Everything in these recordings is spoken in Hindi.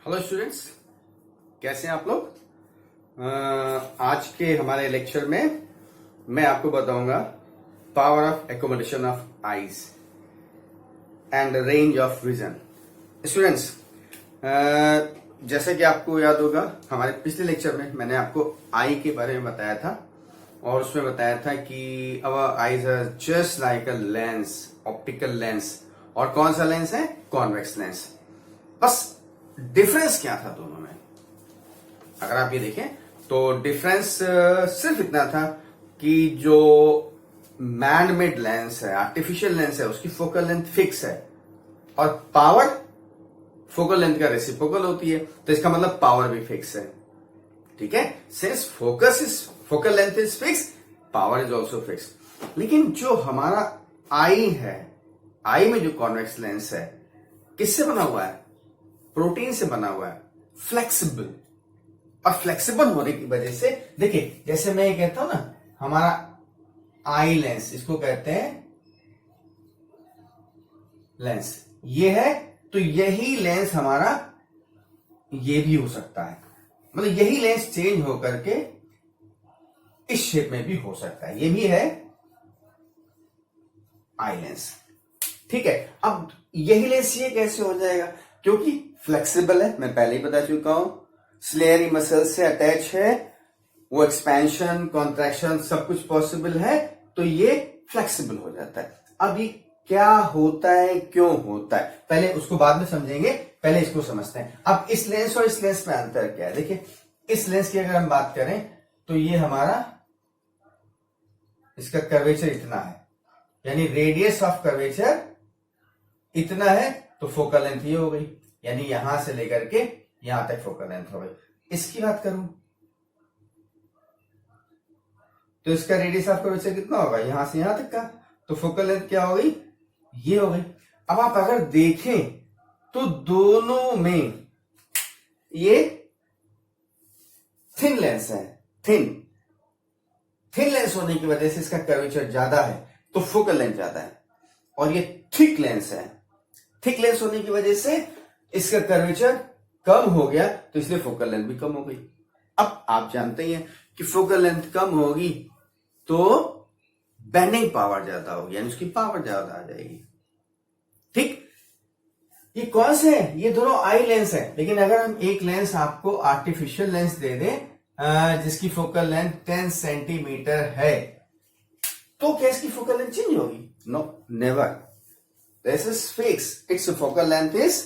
हेलो स्टूडेंट्स, कैसे हैं आप लोग। आज के हमारे लेक्चर में मैं आपको बताऊंगा power of accommodation of eyes and range of vision. Students, जैसे कि आपको याद होगा, हमारे पिछले लेक्चर में मैंने आपको आई के बारे में बताया था और उसमें बताया था कि our eyes are just like a lens, optical lens. और कौन सा लेंस है? Convex lens. बस डिफरेंस क्या था दोनों में? अगर आप ये देखें तो डिफरेंस सिर्फ इतना था कि जो मैन मेड लेंस है, आर्टिफिशियल लेंस है, उसकी फोकल लेंथ फिक्स है और पावर फोकल लेंथ का रेसिप्रोकल होती है, तो इसका मतलब पावर भी फिक्स है। ठीक है, since focal length is fix, power is also fix. लेकिन जो हमारा आई है, आई में जो कॉन्वेक्स लेंस है, किससे बना हुआ है? प्रोटीन से बना हुआ है, फ्लेक्सिबल। और फ्लेक्सिबल होने की वजह से देखिए, जैसे मैं ये कहता हूं ना, हमारा आई लेंस, इसको कहते हैं लेंस, ये है, तो यही लेंस हमारा ये भी हो सकता है। मतलब यही लेंस चेंज होकर के इस शेप में भी हो सकता है। ये भी है आई लेंस। ठीक है, अब यही लेंस ये कैसे हो जाएगा? क्योंकि फ्लेक्सिबल है, मैं पहले ही बता चुका हूं, स्लेयरी मसल से अटैच है, वो एक्सपेंशन कॉन्ट्रैक्शन सब कुछ पॉसिबल है, तो ये फ्लेक्सिबल हो जाता है। अब ये क्या होता है, क्यों होता है, पहले उसको बाद में समझेंगे, पहले इसको समझते हैं। अब इस लेंस और इस लेंस में अंतर क्या है? देखिए, इस लेंस की अगर हम बात करें तो ये हमारा, इसका कर्वेचर इतना है, यानी रेडियस ऑफ कर्वेचर इतना है, तो फोकल लेंथ ये हो गई, यानी यहां से लेकर के यहां तक फोकल लेंथ हो गई। इसकी बात करूं तो इसका रेडियस ऑफ कर्वेचर कितना होगा? यहां से यहां तक का, तो फोकल लेंथ क्या हो गई? ये हो गई। अब आप अगर देखें तो दोनों में ये थिन लेंस है, थिन लेंस होने की वजह से इसका कर्वेचर ज्यादा है, तो फोकल लेंथ ज्यादा है। और ये थिक लेंस है, थिक लेंस होने की वजह से इसका कर्वेचर कम हो गया, तो इसलिए फोकल लेंथ भी कम हो गई। अब आप जानते ही हैं कि फोकल लेंथ कम होगी तो बेंडिंग पावर ज्यादा होगी, यानी उसकी पावर ज्यादा आ जाएगी। ठीक, ये कौन से है? ये दोनों आई लेंस है। लेकिन अगर हम एक लेंस आपको आर्टिफिशियल लेंस दे दें जिसकी फोकल लेंथ 10 सेंटीमीटर है, तो क्या इसकी फोकल लेंथ चेंज होगी? No, never. This is fix, its focal length is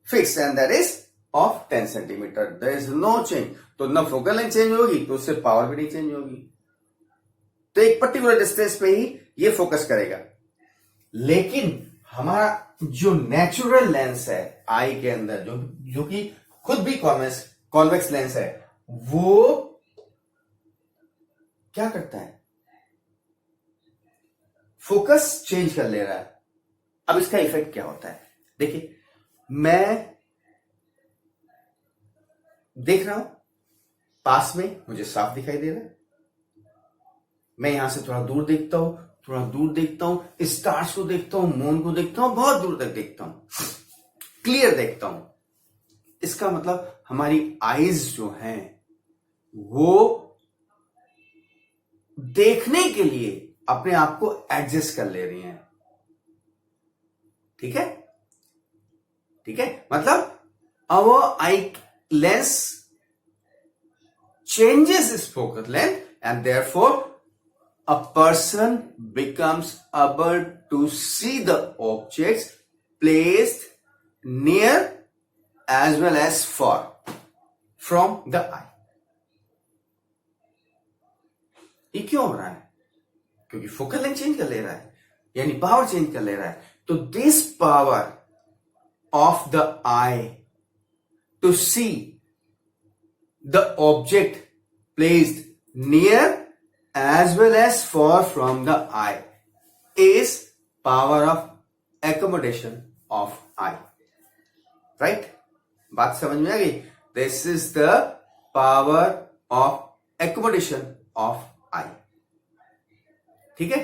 fix and that is of 10 centimetre. There is no change. तो ना फोकल लेंथ चेंज होगी, तो उससे पावर भी नहीं चेंज होगी। तो एक पर्टिकुलर डिस्टेंस पे ही ये फोकस करेगा। लेकिन हमारा जो नेचुरल लेंस है आई के अंदर, जो कि खुद भी कॉन्वेक्स लेंस है, वो क्या करता है? फोकस चेंज कर ले रहा है। अब इसका इफेक्ट क्या होता है? देखिए, मैं देख रहा हूं, पास में मुझे साफ दिखाई दे रहा है। मैं यहां से थोड़ा दूर देखता हूं, स्टार्स को देखता हूं, मून को देखता हूं, बहुत दूर तक देखता हूं, क्लियर देखता हूं। इसका मतलब हमारी आईज जो हैं वो देखने के लिए अपने आप को एडजस्ट कर ले रही हैं। ठीक है, मतलब our eye lens changes its focal length and therefore a person becomes able to see the objects placed near as well as far from the eye. ये क्यों हो रहा है? क्योंकि फोकल लेंथ चेंज कर ले रहा है, यानी पावर चेंज कर ले रहा है। तो this power of the eye to see the object placed near as well as far from the eye is power of accommodation of eye. Right? बात समझ में आ गई? This is the power of accommodation of eye. ठीक है,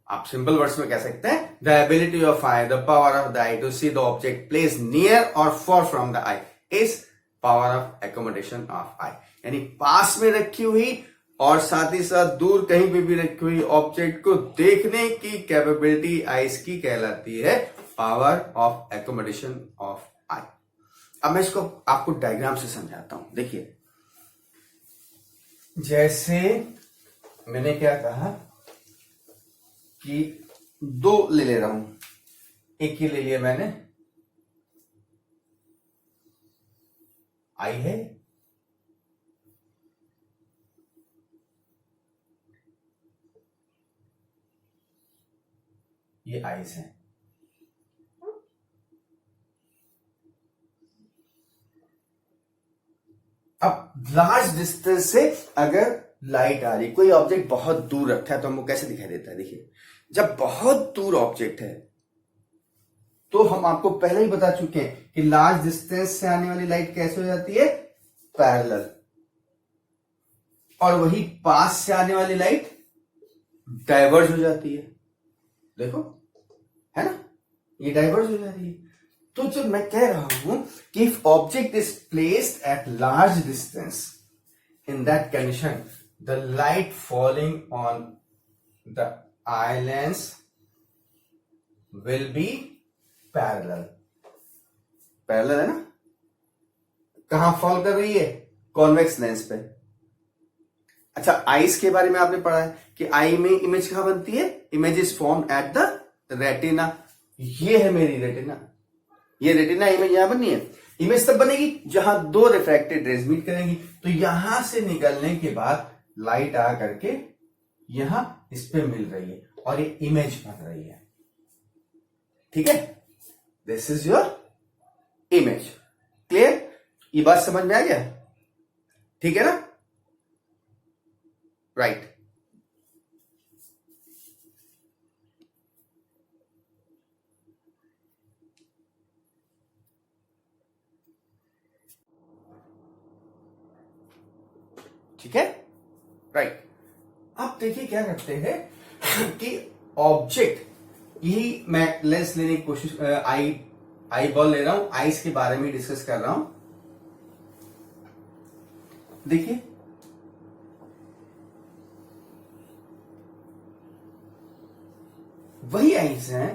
आप सिंपल वर्ड्स में कह सकते हैं the ability of eye, the power of the eye to see the object place near और far from the eye is power of accommodation of eye, यानी पास में रखी हुई और साथ ही साथ दूर कहीं पे भी रखी हुई ऑब्जेक्ट को देखने की कैपेबिलिटी आईज की कहलाती है पावर ऑफ एकोमोडेशन ऑफ आई। अब मैं इसको आपको डायग्राम से समझाता हूं। देखिए, जैसे मैंने क्या कहा कि दो ले रहा हूं, एक ही ले लिया मैंने, आई है, ये आईज है। अब लार्ज डिस्टेंस से अगर लाइट आ रही, कोई ऑब्जेक्ट बहुत दूर रखा है तो हमको कैसे दिखाई देता है? देखिए, जब बहुत दूर ऑब्जेक्ट है तो हम आपको पहले ही बता चुके हैं कि लार्ज डिस्टेंस से आने वाली लाइट कैसे हो जाती है? पैरेलल। और वही पास से आने वाली लाइट डाइवर्ज हो जाती है। देखो, है ना, ये डाइवर्ज हो जाती है। तो जब मैं कह रहा हूं कि if object is placed at large distance, in that condition the light falling on the eye lens will be parallel. Parallel है ना, कहां फॉल कर रही है? कॉन्वेक्स लेंस पे। अच्छा, आईज के बारे में आपने पढ़ा है कि आई में इमेज कहां बनती है? Image is formed at the retina. ये है मेरी रेटिना, ये रेटिना इमेज यहां बनी है। इमेज तब बनेगी जहां दो रिफ्रैक्टेड रेज मीट करेंगी, तो यहां से निकलने के बाद लाइट आ करके यहां इस पे मिल रही है और ये इमेज बन रही है। ठीक है, this is your image. Clear? ये बात समझ में आ गया? ठीक है ना? राइट। ठीक है, राइट। अब देखिए क्या करते हैं कि ऑब्जेक्ट, यही मैं लेंस लेने की कोशिश, आई बॉल ले रहा हूं, आईज के बारे में डिस्कस कर रहा हूं। देखिए, वही आईज है,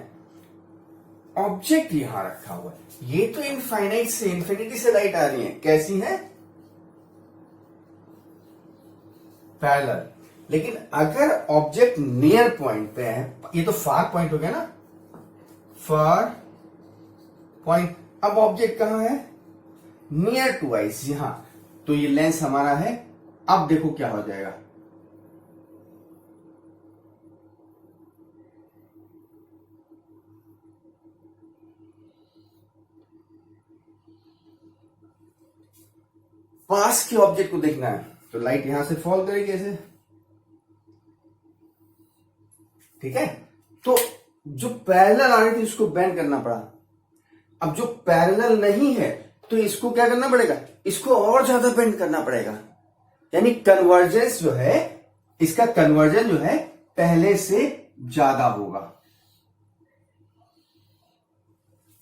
ऑब्जेक्ट यहां रखा हुआ है। ये तो इनफाइनाइट से, इन्फिनिटी से लाइट आ रही है। कैसी है? पैरेलल। लेकिन अगर ऑब्जेक्ट नियर पॉइंट पे है, ये तो फार पॉइंट हो गया ना, फार पॉइंट। अब ऑब्जेक्ट कहां है? नियर टू आइज, यहां। तो ये लेंस हमारा है। अब देखो क्या हो जाएगा। पास के ऑब्जेक्ट को देखना है तो लाइट यहां से फॉल करेगी ऐसे। ठीक है, तो जो पैरेलल आ रही थी उसको बेंड करना पड़ा। अब जो पैरेलल नहीं है तो इसको क्या करना पड़ेगा? इसको और ज्यादा बेंड करना पड़ेगा। यानी कन्वर्जेंस जो है, इसका कन्वर्जन जो है पहले से ज्यादा होगा।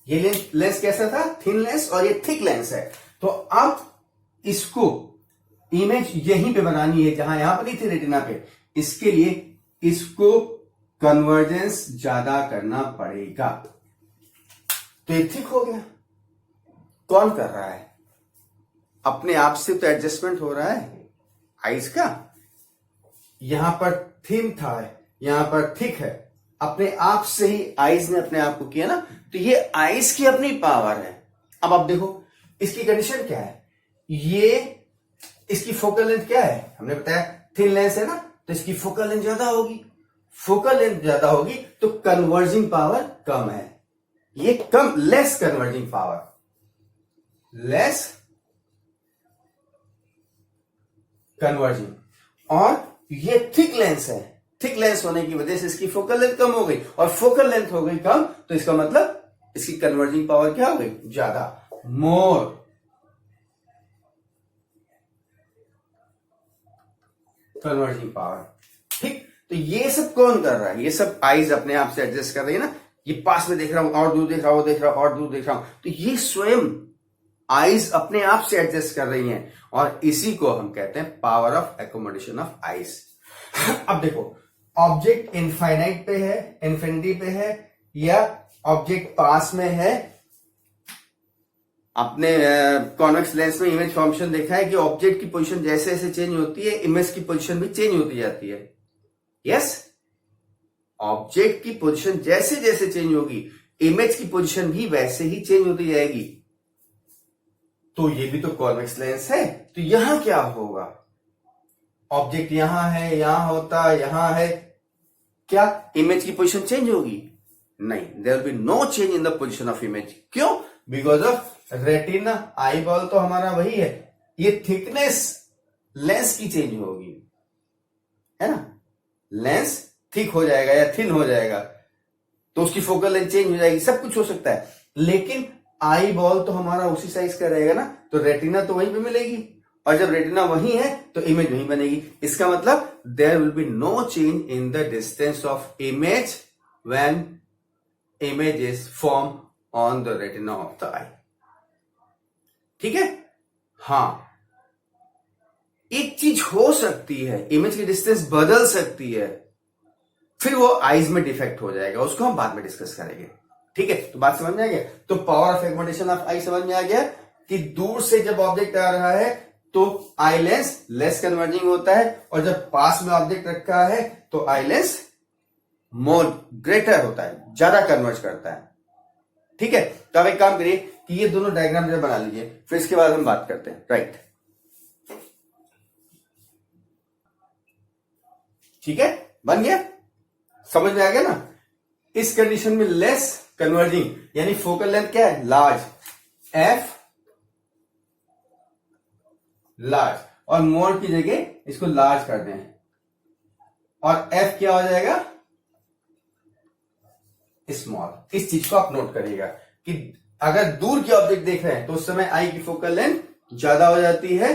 ये लेंस कैसा था? थिन लेंस, और ये थिक लेंस है। तो अब इसको इमेज यहीं पे बनानी है जहां यहां बनी थी रेटिना पे। इसके लिए इसको कन्वर्जेंस ज्यादा करना पड़ेगा। तो ये थिक हो गया। कौन कर रहा है? अपने आप से तो एडजस्टमेंट हो रहा है आइज का। यहां पर थिन था, यहां पर थिक है। अपने आप से ही आइज ने अपने आप को किया ना। तो ये आइज की अपनी पावर है। अब आप देखो इसकी कंडीशन क्या है। ये इसकी फोकल लेंथ क्या है? हमने बताया थिन लेंस है ना, तो इसकी फोकल लेंथ ज्यादा होगी। फोकल लेंथ ज्यादा होगी तो कन्वर्जिंग पावर कम है। ये कम, less converging power, less converging. और ये थिक लेंस है। थिक लेंस होने की वजह से इसकी फोकल लेंथ कम हो गई, और फोकल लेंथ हो गई कम, तो इसका मतलब इसकी कन्वर्जिंग पावर क्या हो गई? ज्यादा, मोर। Converging power. ठीक, तो ये सब कौन कर रहा है? ये सब आइज अपने आप से एडजस्ट कर रही है ना। ये पास में देख रहा हूं और दूर देख रहा हूं, देख रहा हूं और दूर देख रहा हूं, तो ये स्वयं आईज अपने आप से एडजस्ट कर रही हैं, और इसी को हम कहते हैं power of accommodation of eyes. अब देखो, ऑब्जेक्ट इनफाइनाइट पे है, इन्फिनिटी पे है, या ऑब्जेक्ट पास में है। आपने कॉन्वेक्स लेंस में इमेज फॉर्मेशन देखा है कि ऑब्जेक्ट की पोजीशन जैसे जैसे चेंज होती है, इमेज की पोजीशन भी चेंज होती जाती है। यस, ऑब्जेक्ट की पोजीशन जैसे जैसे चेंज होगी, इमेज की पोजीशन भी वैसे ही चेंज होती जाएगी। तो ये भी तो कॉन्वेक्स लेंस है, तो यहां क्या होगा? ऑब्जेक्ट यहां है, यहां होता, यहां है, क्या इमेज की पोजीशन चेंज होगी? नहीं, there will be no change in the position of image. क्यों? Because of retina, eye ball तो हमारा वही है, ये थिकनेस लेंस की चेंज होगी, है ना। लेंस थिक हो जाएगा या थिन हो जाएगा तो उसकी फोकल लेंथ चेंज हो जाएगी, सब कुछ हो सकता है, लेकिन आई बॉल तो हमारा उसी साइज का रहेगा ना, तो रेटिना तो वहीं पे मिलेगी, और जब रेटिना वहीं है तो इमेज वहीं बनेगी। इसका मतलब there will be no change in the distance of image when image is form on the retina of the eye. ठीक है। हां, एक चीज हो सकती है, इमेज की डिस्टेंस बदल सकती है, फिर वो आईज में डिफेक्ट हो जाएगा, उसको हम बाद में डिस्कस करेंगे। ठीक है, तो बात समझ में आ गया। तो पावर ऑफ एकोमोडेशन ऑफ आई समझ में आ गया कि दूर से जब ऑब्जेक्ट आ रहा है तो आई लेंस लेस कन्वर्जिंग होता है, और जब पास में ऑब्जेक्ट रखा है तो आई लेंस मोर ग्रेटर होता है, ज्यादा कन्वर्ज करता है। ठीक है, तो अब एक काम करिए कि ये दोनों डायग्राम जरा बना लीजिए, फिर इसके बाद हम बात करते हैं। राइट, ठीक है, बन गया, समझ में आ गया ना। इस कंडीशन में लेस कन्वर्जिंग यानी फोकल लेंथ क्या है? लार्ज, एफ लार्ज, और मोर की जगह इसको लार्ज कर दें, और एफ क्या हो जाएगा? स्मॉल। इस चीज को आप नोट करिएगा कि अगर दूर के ऑब्जेक्ट देख रहे हैं तो उस समय आई की फोकल लेंथ ज्यादा हो जाती है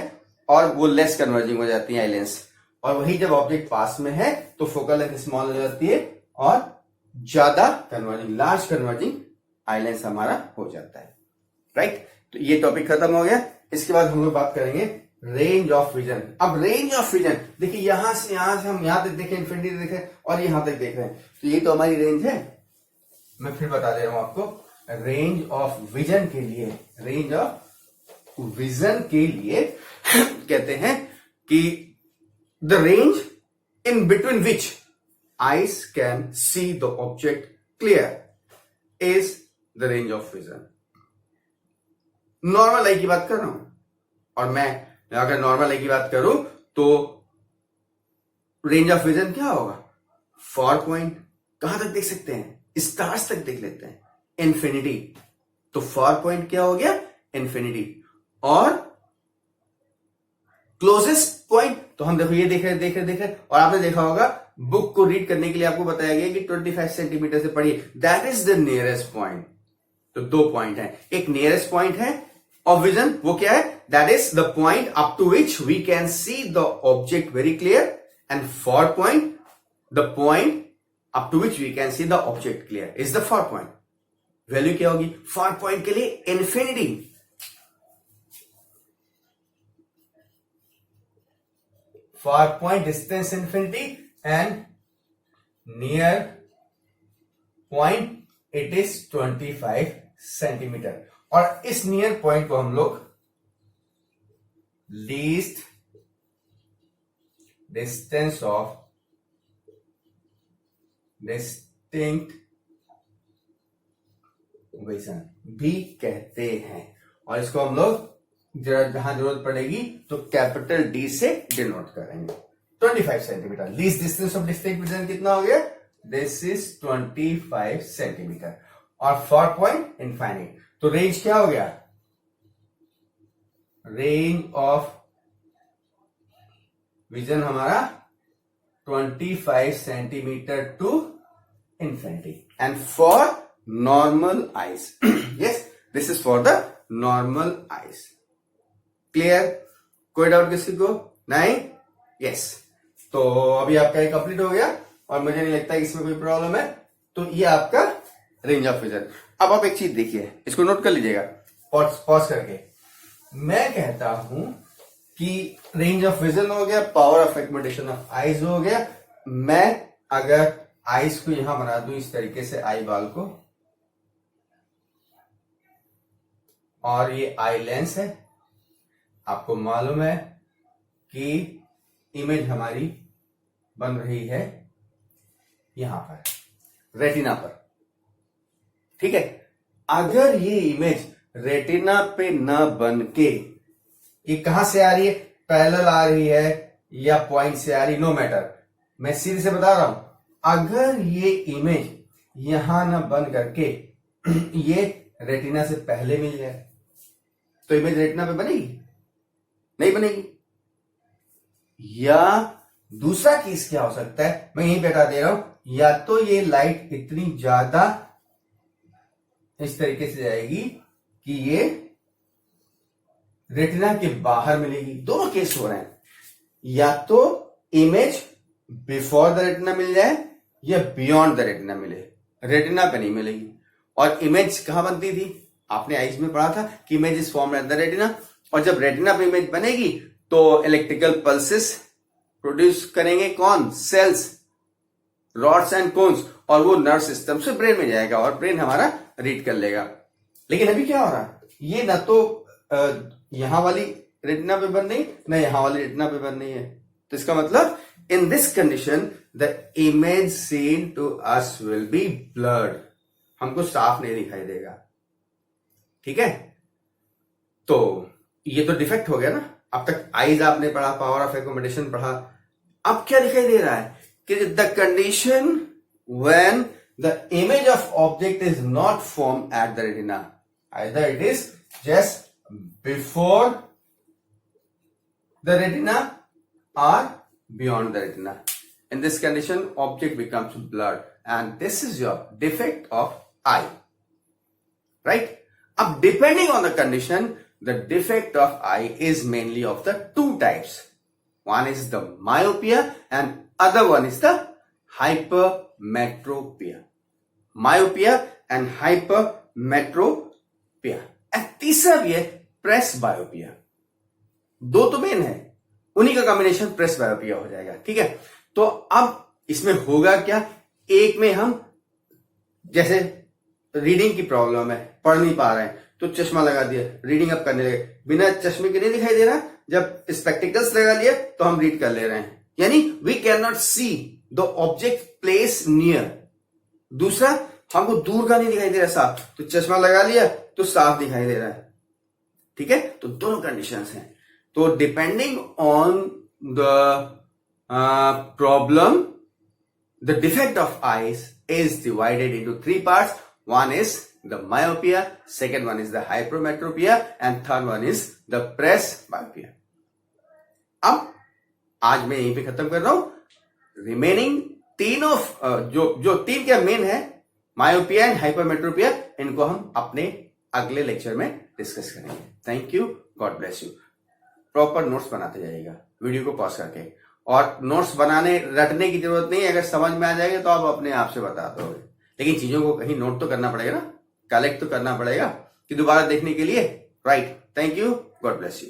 और वो लेस कन्वर्जिंग हो जाती है आई लेंस, और वही जब ऑब्जेक्ट पास में है तो फोकल लेंथ स्मॉल हो जाती है और ज्यादा converging, large converging eye lens हमारा हो जाता है। राइट, तो ये टॉपिक खत्म हो गया। इसके बाद हम लोग बात करेंगे रेंज ऑफ विजन। अब रेंज ऑफ विजन देखिए, यहां से हम यहां तक देखें, इन्फिनिटी देखें और यहां तक देख रहे हैं, तो ये तो हमारी रेंज है। मैं फिर बता दे रहा हूं आपको, रेंज ऑफ विजन के लिए, रेंज ऑफ विजन के लिए कहते हैं कि the range in between which eyes can see the object clear is the range of vision. Normal eye की बात कर रहा हूं, और मैं अगर नॉर्मल आई की बात करूं तो रेंज ऑफ विजन क्या होगा? फार पॉइंट कहां तक देख सकते हैं? स्टार्स तक देख लेते हैं, इन्फिनिटी। तो फार पॉइंट क्या हो गया? इन्फिनिटी। और क्लोजेस्ट पॉइंट तो हम देखो ये देख रहे, और आपने देखा होगा बुक को रीड करने के लिए आपको बताया गया कि 25 सेंटीमीटर से पढ़िए, that is the nearest point. तो दो पॉइंट है, एक नियरेस्ट पॉइंट है ऑफ विजन, वो क्या है? That is the point up to which we can see the object very clear, and far point the point up to which we can see the object clear is the far point. Value क्या होगी फार पॉइंट के लिए? Infinity. Far point distance infinity, and near point it is 25 centimetre. और इस नियर पॉइंट को हम लोग least distance of distinct vision भी कहते हैं, और इसको हम लोग जहां जरूरत पड़ेगी तो कैपिटल डी से डिनोट करेंगे। 25 centimetre least distance of distinct vision कितना हो गया? This is 25 centimetre. और फार पॉइंट इनफाइनाइट, तो रेंज क्या हो गया? रेंज ऑफ विजन हमारा 25 centimetre to infinity, and for normal eyes yes, this is for the normal eyes. Clear? कोई डाउट किसी को? नहीं? yes, तो अभी आपका ये कंप्लीट हो गया, और मुझे नहीं लगता कि इसमें कोई प्रॉब्लम है। तो ये आपका रेंज ऑफ विजन। अब आप एक चीज देखिए, इसको नोट कर लीजिएगा पॉज करके। मैं कहता हूं कि रेंज ऑफ विजन हो गया, power of accommodation of eyes हो गया। मैं अगर आईज को यहां बना दूं इस तरीके से, आई बॉल को, और ये आई लेंस है, आपको मालूम है कि इमेज हमारी बन रही है यहां पर, रेटिना पर, ठीक है। अगर ये इमेज रेटिना पे न बन के, ये कहां से आ रही है, पैरेलल आ रही है या पॉइंट से आ रही, नो मैटर, मैं सीधे से बता रहा हूं, अगर ये इमेज यहां न बन करके ये रेटिना से पहले मिल जाए तो इमेज रेटिना पे बनेगी? नहीं बनेगी। या दूसरा केस क्या हो सकता है, मैं यही बता दे रहा हूं, या तो ये लाइट इतनी ज्यादा इस तरीके से जाएगी कि ये रेटिना के बाहर मिलेगी, दोनों केस हो रहे हैं। या तो इमेज बिफोर द रेटिना मिल जाए या बियॉन्ड द रेटिना मिले, रेटिना पे नहीं मिलेगी। और इमेज कहां बनती थी, आपने आइज में पढ़ा था कि image is formed at the retina, और जब रेटिना पे इमेज बनेगी तो इलेक्ट्रिकल पल्सेस प्रोड्यूस करेंगे कौन, सेल्स, रॉड्स एंड कोन्स, और वो नर्व सिस्टम से ब्रेन में जाएगा और ब्रेन हमारा रीड कर लेगा। लेकिन अभी क्या हो रहा है, ये ना तो यहां वाली रेटिना पे बन रही, ना यहां वाली रेटिना पे बन रही है। तो इसका मतलब in this condition the image seen to us will be blurred, हमको साफ नहीं दिखाई देगा, ठीक है। तो ये तो डिफेक्ट हो गया ना। अब तक आईज आपने पढ़ा, पावर ऑफ एकोमोडेशन पढ़ा, अब क्या दिखाई दे रहा है कि the condition when the image of object is not form at the retina, either it is just before the retina or beyond the retina. In this condition, object becomes blurred, and this is your defect of eye, right? Now, depending on the condition, the defect of eye is mainly of the two types. One is the myopia, and other one is the hypermetropia. Myopia and hypermetropia. And तीसरा भी है presbyopia. दो तो मेन है, उन्हीं का कॉम्बिनेशन प्रेसबायोपिया हो जाएगा, ठीक है। तो अब इसमें होगा क्या, एक में हम जैसे रीडिंग की प्रॉब्लम है, पढ़ नहीं पा रहे हैं, तो चश्मा लगा दिया, रीडिंग अब करने लगे, बिना चश्मे के नहीं दिखाई दे रहा, जब स्पेक्टिकल्स लगा लिया तो हम रीड कर ले रहे हैं, यानी we can not see the object place near. दूसरा, हमको दूर का नहीं दिखाई दे रहा साफ, तो चश्मा लगा लिया तो साफ दिखाई दे रहा है, ठीक है। तो दोनों कंडीशंस हैं। तो depending on the problem, the defect of eyes is divided into three parts. One is the myopia, second one is the hypermetropia, and third one is the presbyopia. अब आज मैं यहीं पे खत्म कर रहा हूं। रिमेनिंग तीनों जो तीन क्या मेन है, मायोपिया एंड हाइपरमेट्रोपिया, इनको हम अपने अगले लेक्चर में डिस्कस करेंगे। Thank you, God bless you. Proper notes बनाते जाइएगा वीडियो को पॉज करके, और नोट्स बनाने रटने की जरूरत नहीं है, अगर समझ में आ जाएगा तो आप अपने आप से बता दोगे, लेकिन चीजों को कहीं नोट तो करना पड़ेगा ना, कलेक्ट तो करना पड़ेगा कि दोबारा देखने के लिए, right. Thank you, God bless you.